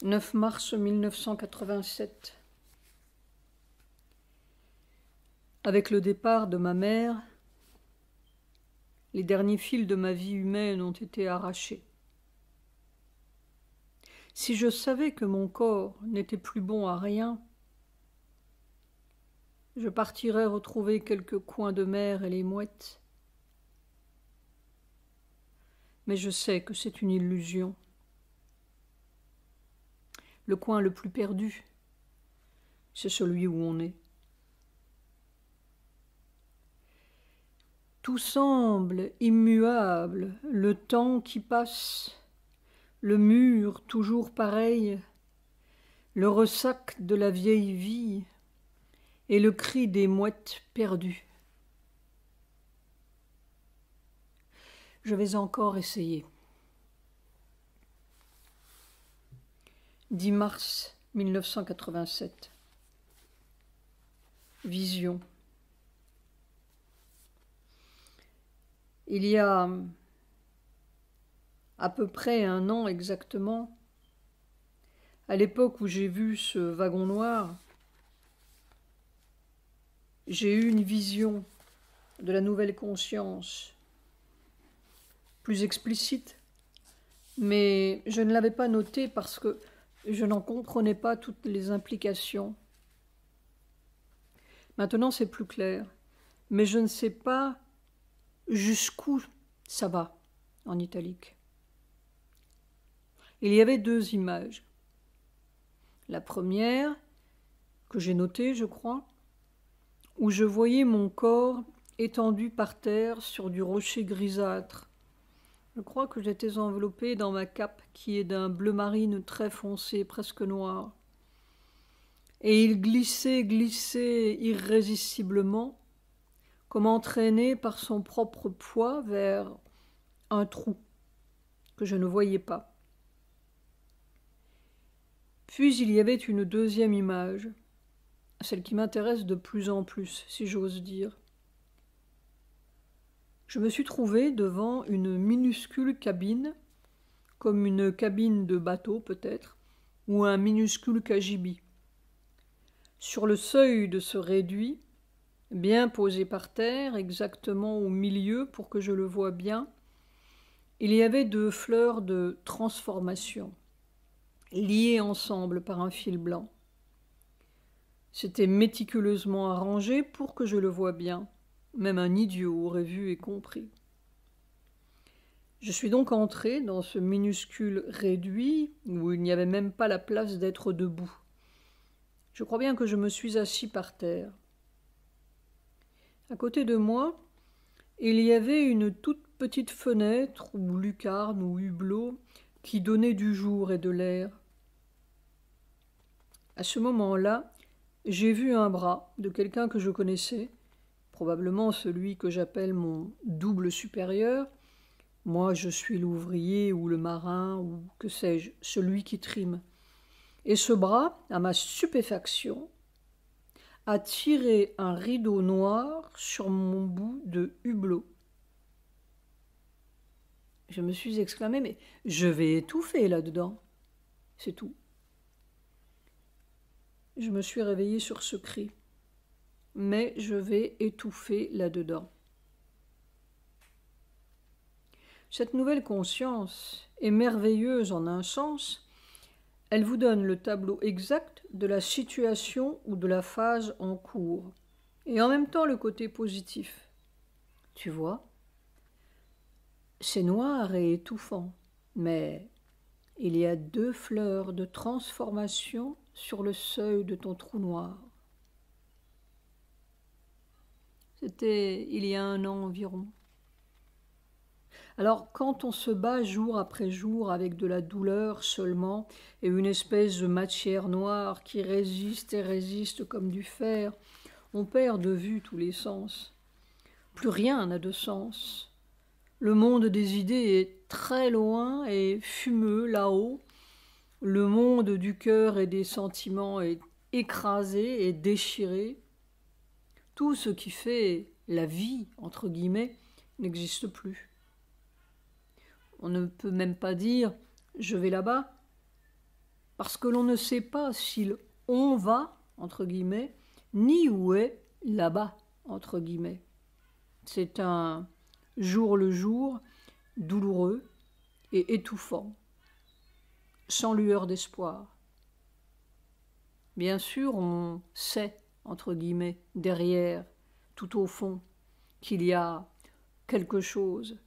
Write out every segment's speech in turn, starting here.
9 mars 1987. Avec le départ de ma mère, les derniers fils de ma vie humaine ont été arrachés. Si je savais que mon corps n'était plus bon à rien, je partirais retrouver quelques coins de mer et les mouettes. Mais je sais que c'est une illusion. Le coin le plus perdu, c'est celui où on est. Tout semble immuable, le temps qui passe, le mur toujours pareil, le ressac de la vieille vie et le cri des mouettes perdues. Je vais encore essayer. 10 mars 1987. Vision. Il y a à peu près 1 an exactement, à l'époque où j'ai vu ce wagon noir, j'ai eu une vision de la nouvelle conscience, plus explicite, mais je ne l'avais pas notée parce que je n'en comprenais pas toutes les implications. Maintenant c'est plus clair, mais je ne sais pas jusqu'où ça va, en italique. Il y avait 2 images. La première, que j'ai notée, je crois, où je voyais mon corps étendu par terre sur du rocher grisâtre. Je crois que j'étais enveloppée dans ma cape qui est d'un bleu marine très foncé, presque noir. Et il glissait irrésistiblement, comme entraîné par son propre poids vers un trou que je ne voyais pas. Puis il y avait une 2e image, celle qui m'intéresse de plus en plus, si j'ose dire. Je me suis trouvée devant une minuscule cabine, comme une cabine de bateau peut-être, ou un minuscule cagibi. Sur le seuil de ce réduit, bien posé par terre, exactement au milieu pour que je le voie bien, il y avait 2 fleurs de transformation, liées ensemble par un fil blanc. C'était méticuleusement arrangé pour que je le voie bien. Même un idiot aurait vu et compris. Je suis donc entrée dans ce minuscule réduit où il n'y avait même pas la place d'être debout. Je crois bien que je me suis assis par terre. À côté de moi, il y avait une toute petite fenêtre ou lucarne ou hublot qui donnait du jour et de l'air. À ce moment-là, j'ai vu un bras de quelqu'un que je connaissais, probablement celui que j'appelle mon double supérieur. Moi, je suis l'ouvrier ou le marin ou que sais-je, celui qui trime. Et ce bras, à ma stupéfaction, a tiré un rideau noir sur mon bout de hublot. Je me suis exclamée, mais je vais étouffer là-dedans. C'est tout. Je me suis réveillée sur ce cri. Mais je vais étouffer là-dedans. Cette nouvelle conscience est merveilleuse en un sens. Elle vous donne le tableau exact de la situation ou de la phase en cours. Et en même temps le côté positif. Tu vois, c'est noir et étouffant, mais il y a 2 fleurs de transformation sur le seuil de ton trou noir. C'était il y a 1 an environ. Alors, quand on se bat jour après jour avec de la douleur seulement et une espèce de matière noire qui résiste et résiste comme du fer, on perd de vue tous les sens. Plus rien n'a de sens. Le monde des idées est très loin et fumeux là-haut. Le monde du cœur et des sentiments est écrasé et déchiré. Tout ce qui fait la vie, entre guillemets, n'existe plus. On ne peut même pas dire « je vais là-bas » parce que l'on ne sait pas si on va, entre guillemets, ni où est là-bas, entre guillemets. C'est un jour le jour, douloureux et étouffant, sans lueur d'espoir. Bien sûr, on sait, entre guillemets, derrière, tout au fond, qu'il y a quelque chose.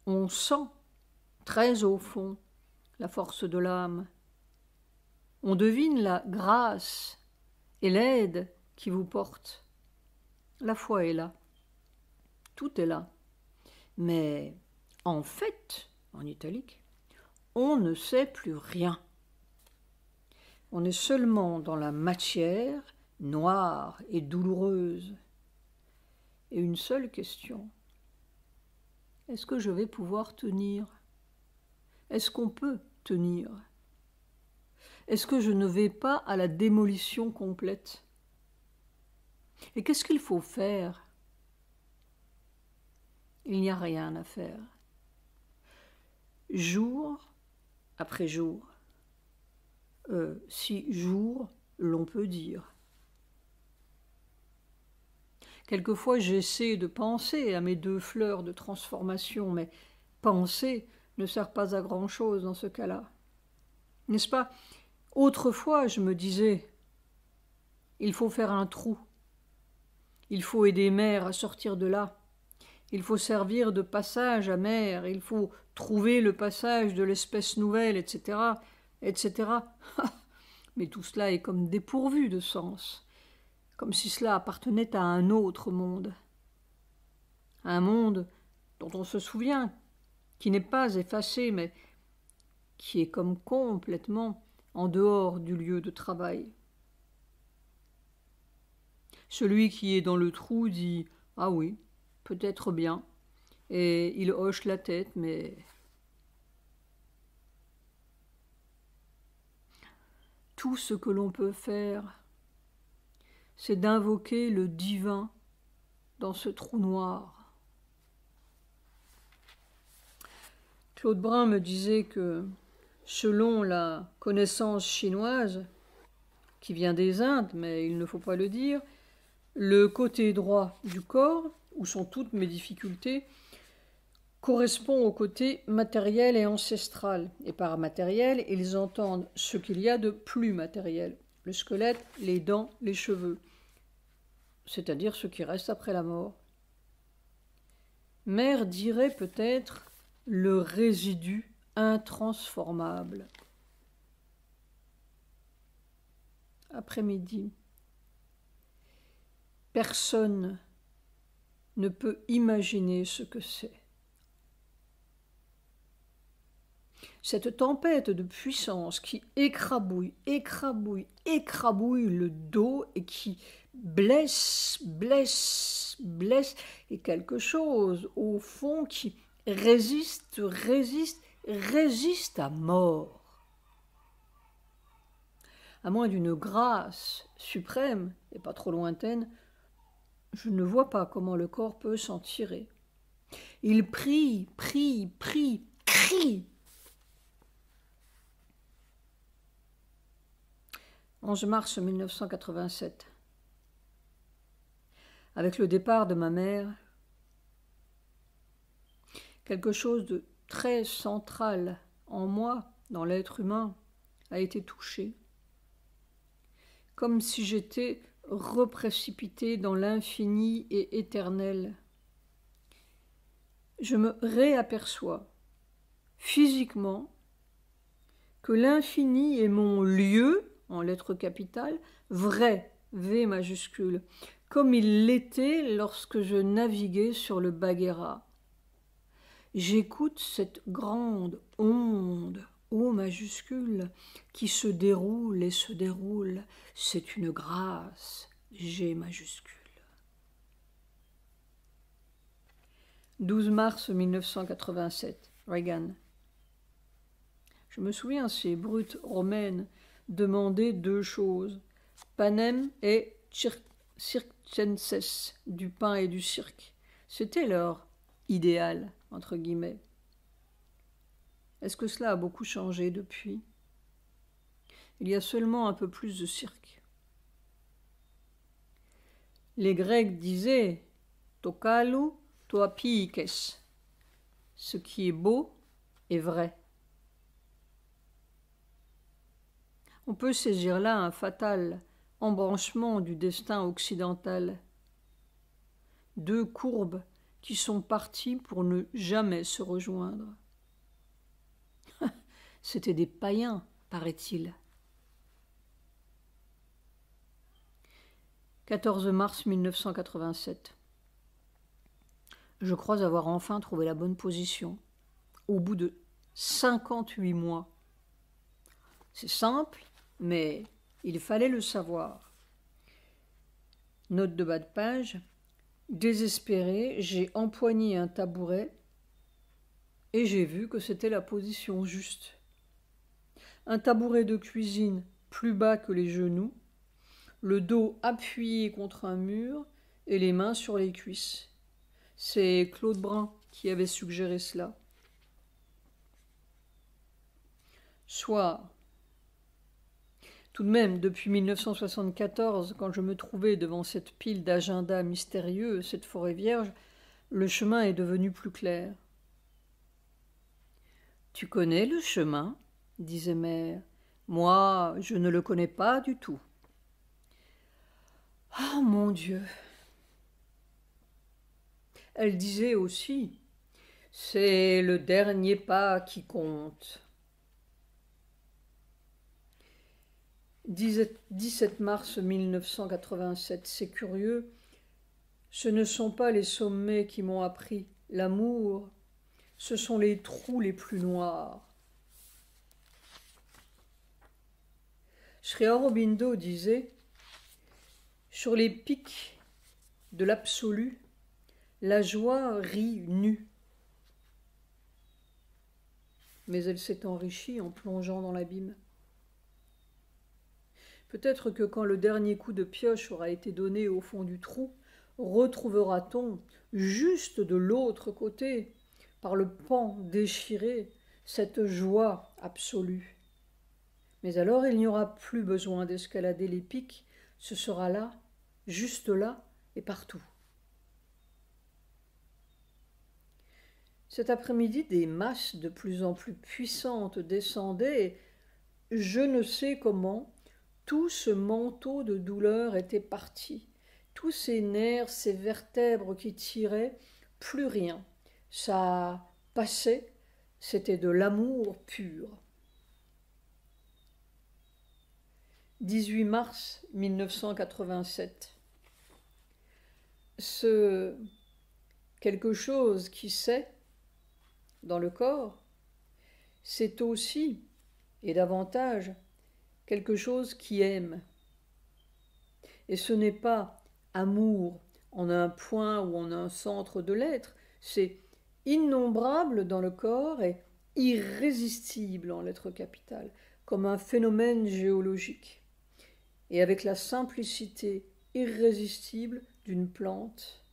On sent, très au fond, la force de l'âme. On devine la grâce et l'aide qui vous porte. La foi est là. Tout est là. Mais en fait, en italique, on ne sait plus rien. On est seulement dans la matière noire et douloureuse. Et une seule question. Est-ce que je vais pouvoir tenir? Est-ce qu'on peut tenir? Est-ce que je ne vais pas à la démolition complète? Et qu'est-ce qu'il faut faire? Il n'y a rien à faire. Jour après jour. Si jour, l'on peut dire. Quelquefois, j'essaie de penser à mes 2 fleurs de transformation, mais penser ne sert pas à grand-chose dans ce cas-là. N'est-ce pas? Autrefois, je me disais, il faut faire un trou. Il faut aider mère à sortir de là. Il faut servir de passage à mère. Il faut trouver le passage de l'espèce nouvelle, etc., etc. Mais tout cela est comme dépourvu de sens, comme si cela appartenait à un autre monde. Un monde dont on se souvient, qui n'est pas effacé, mais qui est comme complètement en dehors du lieu de travail. Celui qui est dans le trou dit « Ah oui, peut-être bien », et il hoche la tête, mais tout ce que l'on peut faire, c'est d'invoquer le divin dans ce trou noir. Claude Brun me disait que, selon la connaissance chinoise, qui vient des Indes, mais il ne faut pas le dire, le côté droit du corps, où sont toutes mes difficultés, correspond au côté matériel et ancestral. Et par matériel, ils entendent ce qu'il y a de plus matériel. Le squelette, les dents, les cheveux. C'est-à-dire ce qui reste après la mort. Mère dirait peut-être le résidu intransformable. Après-midi. Personne ne peut imaginer ce que c'est. Cette tempête de puissance qui écrabouille le dos et qui blesse, et quelque chose au fond qui résiste à mort. À moins d'une grâce suprême et pas trop lointaine, je ne vois pas comment le corps peut s'en tirer. Il prie, crie. 11 mars 1987. Avec le départ de ma mère, quelque chose de très central en moi, dans l'être humain, a été touché, comme si j'étais reprécipité dans l'infini et éternel. Je me réaperçois physiquement que l'infini est mon lieu, en lettres capitales, vrai, V majuscule, comme il l'était lorsque je naviguais sur le Bagheera. J'écoute cette grande onde, O majuscule, qui se déroule et se déroule. C'est une grâce, G majuscule. 12 mars 1987, Reagan. Je me souviens, ces brutes romaines demandaient 2 choses, panem et circenses, du pain et du cirque. C'était leur idéal, entre guillemets. Est-ce que cela a beaucoup changé depuis? il y a seulement un peu plus de cirque. Les Grecs disaient « tokalu to apikes », ce qui est beau est vrai. On peut saisir là un fatal embranchement du destin occidental. Deux courbes qui sont parties pour ne jamais se rejoindre. C'étaient des païens, paraît-il. 14 mars 1987. Je crois avoir enfin trouvé la bonne position, au bout de 58 mois. C'est simple, mais il fallait le savoir. Note de bas de page. Désespéré, j'ai empoigné un tabouret et j'ai vu que c'était la position juste. Un tabouret de cuisine plus bas que les genoux, le dos appuyé contre un mur et les mains sur les cuisses. C'est Claude Brun qui avait suggéré cela. Soir. Tout de même, depuis 1974, quand je me trouvais devant cette pile d'agendas mystérieux, cette forêt vierge, le chemin est devenu plus clair. « Tu connais le chemin ?» disait Mère. « Moi, je ne le connais pas du tout. »« Ah, mon Dieu !» Elle disait aussi « C'est le dernier pas qui compte. » 17 mars 1987, c'est curieux, ce ne sont pas les sommets qui m'ont appris l'amour, ce sont les trous les plus noirs. Sri Aurobindo disait « Sur les pics de l'absolu, la joie rit nue. » Mais elle s'est enrichie en plongeant dans l'abîme. Peut-être que quand le dernier coup de pioche aura été donné au fond du trou, retrouvera-t-on, juste de l'autre côté, par le pan déchiré, cette joie absolue. Mais alors il n'y aura plus besoin d'escalader les pics, ce sera là, juste là et partout. Cet après-midi, des masses de plus en plus puissantes descendaient et, je ne sais comment, tout ce manteau de douleur était parti. Tous ces nerfs, ces vertèbres qui tiraient, plus rien. Ça passait, c'était de l'amour pur. 18 mars 1987. Ce quelque chose qui sait dans le corps, c'est aussi, et davantage, quelque chose qui aime. Et ce n'est pas amour en un point ou en un centre de l'être, c'est innombrable dans le corps et irrésistible en lettres capitales, comme un phénomène géologique, et avec la simplicité irrésistible d'une plante.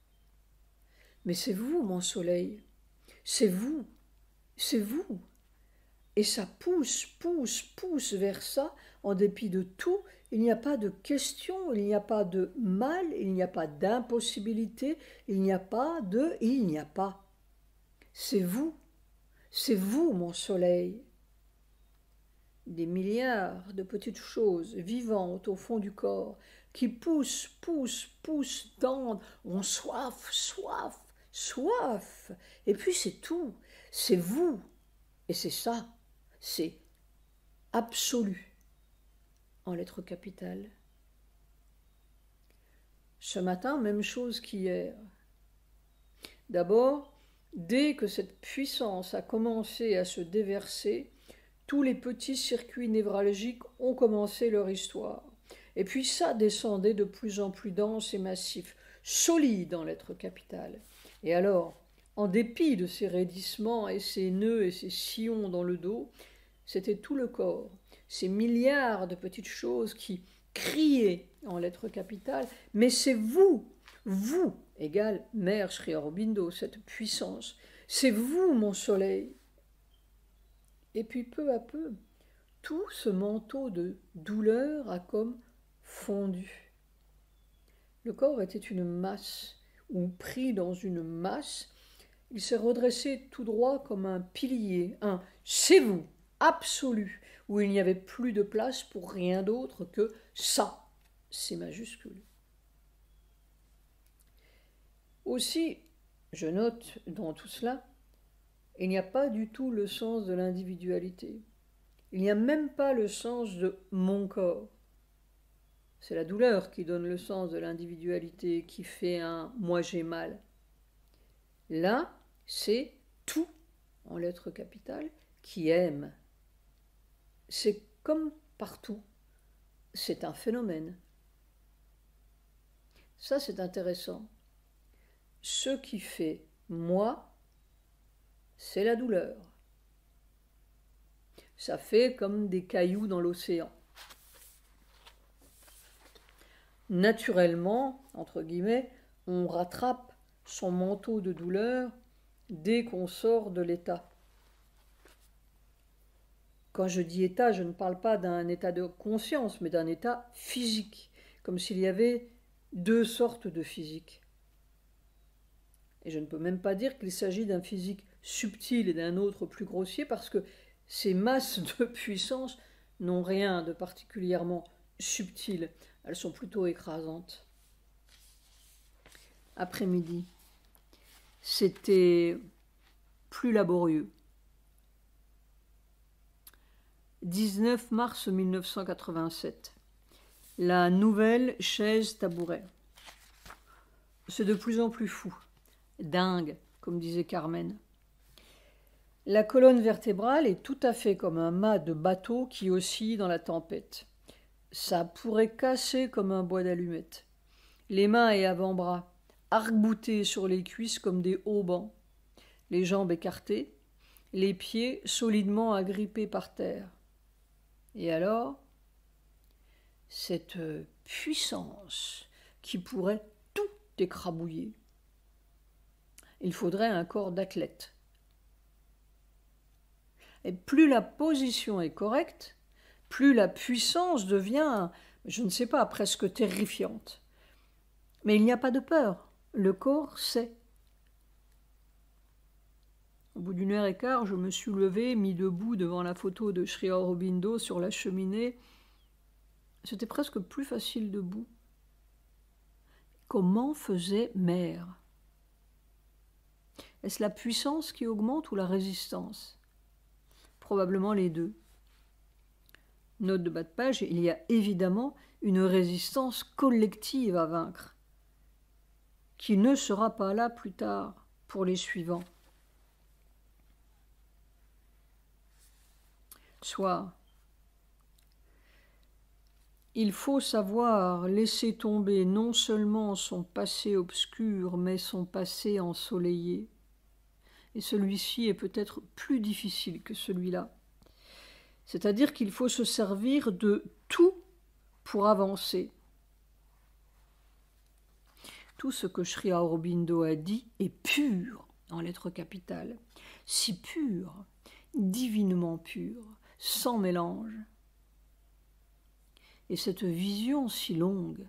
Mais c'est vous, mon soleil, c'est vous, c'est vous. Et ça pousse, pousse, pousse vers ça, en dépit de tout. Il n'y a pas de question, il n'y a pas de mal, il n'y a pas d'impossibilité, il n'y a pas de... il n'y a pas. C'est vous, mon soleil. Des milliards de petites choses vivantes au fond du corps, qui poussent, poussent, poussent, tendent, ont soif, soif, soif. Et puis c'est tout, c'est vous, et c'est ça. C'est absolu en lettres capitales. Ce matin, même chose qu'hier. D'abord, dès que cette puissance a commencé à se déverser, tous les petits circuits névralgiques ont commencé leur histoire. Et puis ça descendait de plus en plus dense et massif, solide en lettres capitales. Et alors, en dépit de ces raidissements et ces nœuds et ces sillons dans le dos, c'était tout le corps, ces milliards de petites choses qui criaient en lettres capitales, mais c'est vous, égale Mère Sri Aurobindo, cette puissance, c'est vous, mon soleil. Et puis peu à peu, tout ce manteau de douleur a comme fondu. Le corps était une masse, ou pris dans une masse. Il s'est redressé tout droit comme un pilier, un « c'est vous » absolu, où il n'y avait plus de place pour rien d'autre que ça, c'est majuscule. Aussi, je note dans tout cela, il n'y a pas du tout le sens de l'individualité. Il n'y a même pas le sens de mon corps. C'est la douleur qui donne le sens de l'individualité, qui fait un « moi j'ai mal ». Là, c'est tout, en lettres capitales, qui aime. C'est comme partout, c'est un phénomène. Ça, c'est intéressant. Ce qui fait moi, c'est la douleur. Ça fait comme des cailloux dans l'océan. Naturellement, entre guillemets, on rattrape son manteau de douleur dès qu'on sort de l'état. Quand je dis état, je ne parle pas d'un état de conscience, mais d'un état physique, comme s'il y avait deux sortes de physique. Et je ne peux même pas dire qu'il s'agit d'un physique subtil et d'un autre plus grossier, parce que ces masses de puissance n'ont rien de particulièrement subtil. Elles sont plutôt écrasantes. Après-midi, c'était plus laborieux. 19 mars 1987. La nouvelle chaise tabouret. C'est de plus en plus fou. Dingue, comme disait Carmen. La colonne vertébrale est tout à fait comme un mât de bateau qui oscille dans la tempête. Ça pourrait casser comme un bois d'allumettes. Les mains et avant-bras, arc-boutés sur les cuisses comme des haubans. Les jambes écartées, les pieds solidement agrippés par terre. Et alors, cette puissance qui pourrait tout écrabouiller. Il faudrait un corps d'athlète. Et plus la position est correcte, plus la puissance devient, je ne sais pas, presque terrifiante. Mais il n'y a pas de peur. Le corps sait. Au bout d'une heure et quart, je me suis levée, mis debout devant la photo de Sri Aurobindo sur la cheminée. C'était presque plus facile debout. Comment faisait Mère? Est-ce la puissance qui augmente ou la résistance? Probablement les deux. Note de bas de page, il y a évidemment une résistance collective à vaincre, qui ne sera pas là plus tard pour les suivants. Soir. Il faut savoir laisser tomber non seulement son passé obscur, mais son passé ensoleillé. Et celui-ci est peut-être plus difficile que celui-là. C'est-à-dire qu'il faut se servir de tout pour avancer. Tout ce que Sri Aurobindo a dit est pur, en lettres capitales. Si pur, divinement pur, sans mélange. Et cette vision si longue,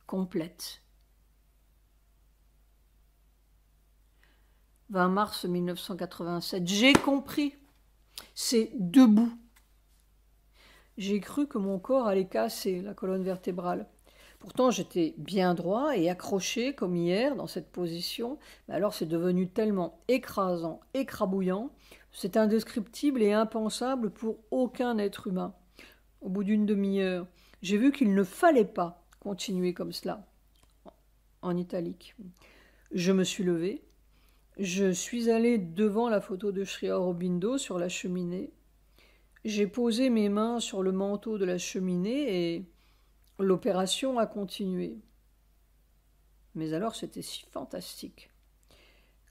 complète. 20 mars 1987, j'ai compris, c'est debout. J'ai cru que mon corps allait casser la colonne vertébrale. Pourtant, j'étais bien droit et accroché comme hier dans cette position. Mais alors, c'est devenu tellement écrasant, écrabouillant, c'est indescriptible et impensable pour aucun être humain. Au bout d'une demi-heure, j'ai vu qu'il ne fallait pas continuer comme cela, en italique. Je me suis levée. Je suis allée devant la photo de Sri Aurobindo sur la cheminée. J'ai posé mes mains sur le manteau de la cheminée et l'opération a continué. Mais alors c'était si fantastique.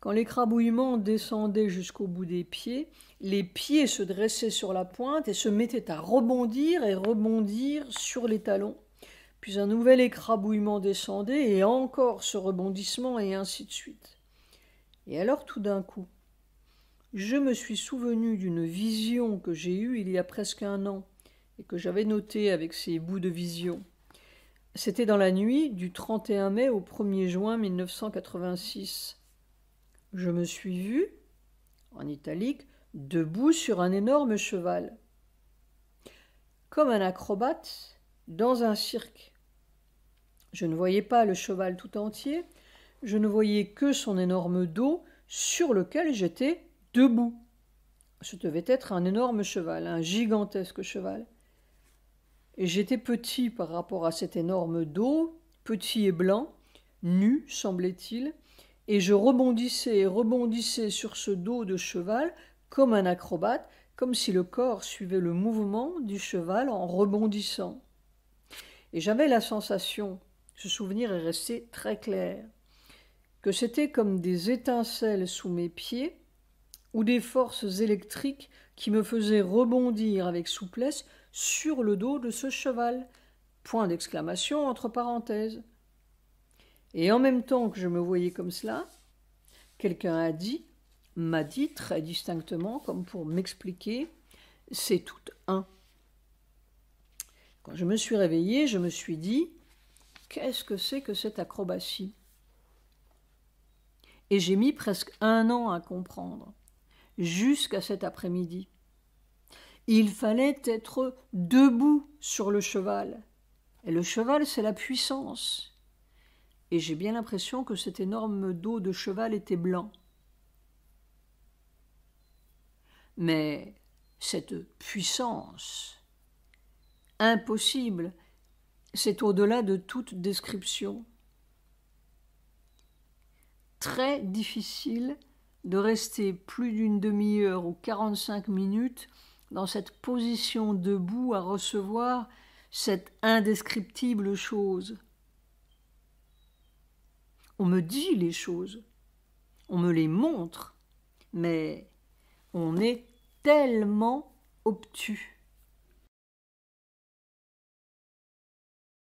Quand l'écrabouillement descendait jusqu'au bout des pieds, les pieds se dressaient sur la pointe et se mettaient à rebondir et rebondir sur les talons. Puis un nouvel écrabouillement descendait et encore ce rebondissement et ainsi de suite. Et alors tout d'un coup, je me suis souvenu d'une vision que j'ai eue il y a presque 1 an et que j'avais notée avec ces bouts de vision. C'était dans la nuit du 31 mai au 1er juin 1986. Je me suis vu, en italique, debout sur un énorme cheval, comme un acrobate dans un cirque. Je ne voyais pas le cheval tout entier, je ne voyais que son énorme dos sur lequel j'étais debout. Ce devait être un énorme cheval, un gigantesque cheval. Et j'étais petit par rapport à cet énorme dos, petit et blanc, nu, semblait-il, et je rebondissais et rebondissais sur ce dos de cheval comme un acrobate, comme si le corps suivait le mouvement du cheval en rebondissant. Et j'avais la sensation, ce souvenir est resté très clair, que c'était comme des étincelles sous mes pieds ou des forces électriques qui me faisaient rebondir avec souplesse sur le dos de ce cheval. Point d'exclamation entre parenthèses. Et en même temps que je me voyais comme cela, quelqu'un m'a dit très distinctement, comme pour m'expliquer, c'est tout un. Quand je me suis réveillée, je me suis dit, qu'est-ce que c'est que cette acrobatie? Et j'ai mis presque 1 an à comprendre, jusqu'à cet après-midi. Il fallait être debout sur le cheval. Et le cheval, c'est la puissance. Et j'ai bien l'impression que cet énorme dos de cheval était blanc. Mais cette puissance, impossible, c'est au-delà de toute description. Très difficile de rester plus d'une demi-heure ou 45 minutes dans cette position debout à recevoir cette indescriptible chose. On me dit les choses, on me les montre, mais on est tellement obtus.